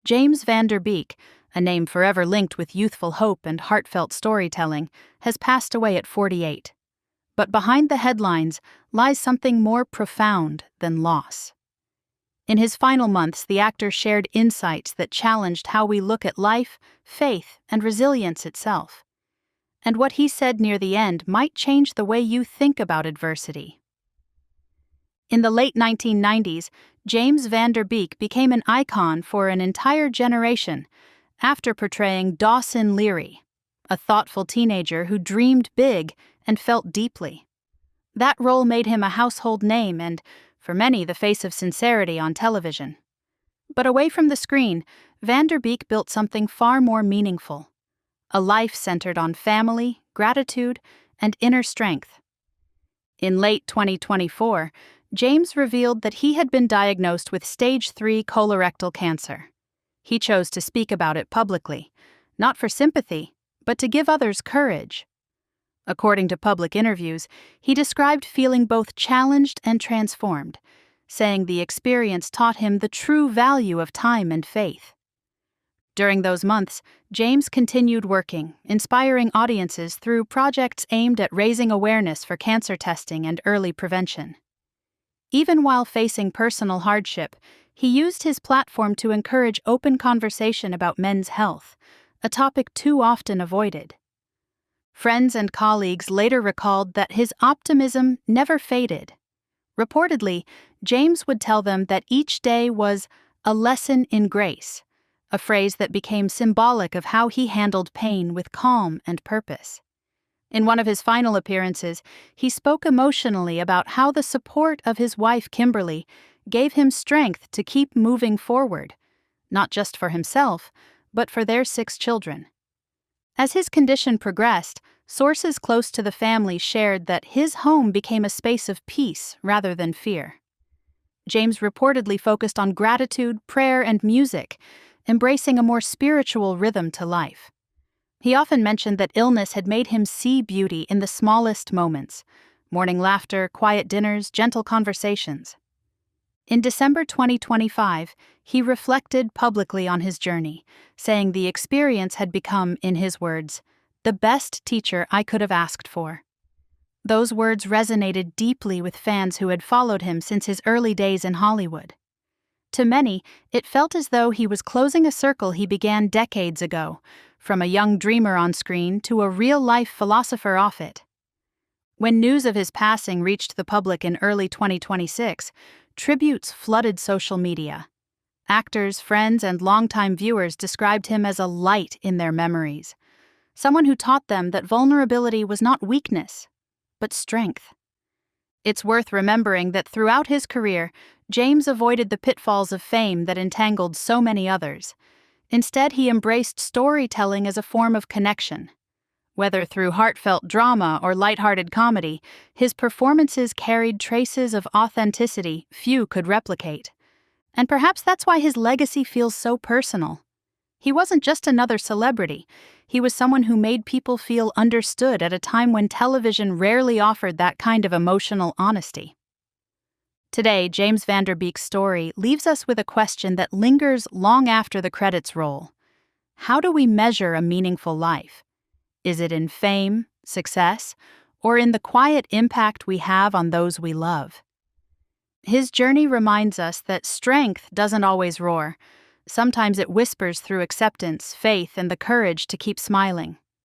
James Van Der Beek, a name forever linked with youthful hope and heartfelt storytelling, has passed away at 48. But behind the headlines lies something more profound than loss. In his final months, the actor shared insights that challenged how we look at life, faith, and resilience itself. And what he said near the end might change the way you think about adversity. In the late 1990s, James Van Der Beek became an icon for an entire generation after portraying Dawson Leary, a thoughtful teenager who dreamed big and felt deeply. That role made him a household name and, for many, the face of sincerity on television. But away from the screen, Van Der Beek built something far more meaningful: a life centered on family, gratitude, and inner strength. In late 2024, James revealed that he had been diagnosed with stage 3 colorectal cancer. He chose to speak about it publicly, not for sympathy, but to give others courage. According to public interviews, he described feeling both challenged and transformed, saying the experience taught him the true value of time and faith. During those months, James continued working, inspiring audiences through projects aimed at raising awareness for cancer testing and early prevention. Even while facing personal hardship, he used his platform to encourage open conversation about men's health, a topic too often avoided. Friends and colleagues later recalled that his optimism never faded. Reportedly, James would tell them that each day was a lesson in grace, a phrase that became symbolic of how he handled pain with calm and purpose. In one of his final appearances, he spoke emotionally about how the support of his wife Kimberly gave him strength to keep moving forward, not just for himself, but for their 6 children. As his condition progressed, sources close to the family shared that his home became a space of peace rather than fear. James reportedly focused on gratitude, prayer, and music, embracing a more spiritual rhythm to life. He often mentioned that illness had made him see beauty in the smallest moments: morning laughter, quiet dinners, gentle conversations. In December 2025, he reflected publicly on his journey, saying the experience had become, in his words, the best teacher I could have asked for. Those words resonated deeply with fans who had followed him since his early days in Hollywood. To many, it felt as though he was closing a circle he began decades ago, from a young dreamer on screen to a real-life philosopher off it. When news of his passing reached the public in early 2026, tributes flooded social media. Actors, friends, and longtime viewers described him as a light in their memories, someone who taught them that vulnerability was not weakness, but strength. It's worth remembering that throughout his career, James avoided the pitfalls of fame that entangled so many others. Instead, he embraced storytelling as a form of connection. Whether through heartfelt drama or lighthearted comedy, his performances carried traces of authenticity few could replicate. And perhaps that's why his legacy feels so personal. He wasn't just another celebrity. He was someone who made people feel understood at a time when television rarely offered that kind of emotional honesty. Today, James Van Der Beek's story leaves us with a question that lingers long after the credits roll. How do we measure a meaningful life? Is it in fame, success, or in the quiet impact we have on those we love? His journey reminds us that strength doesn't always roar. Sometimes it whispers through acceptance, faith, and the courage to keep smiling.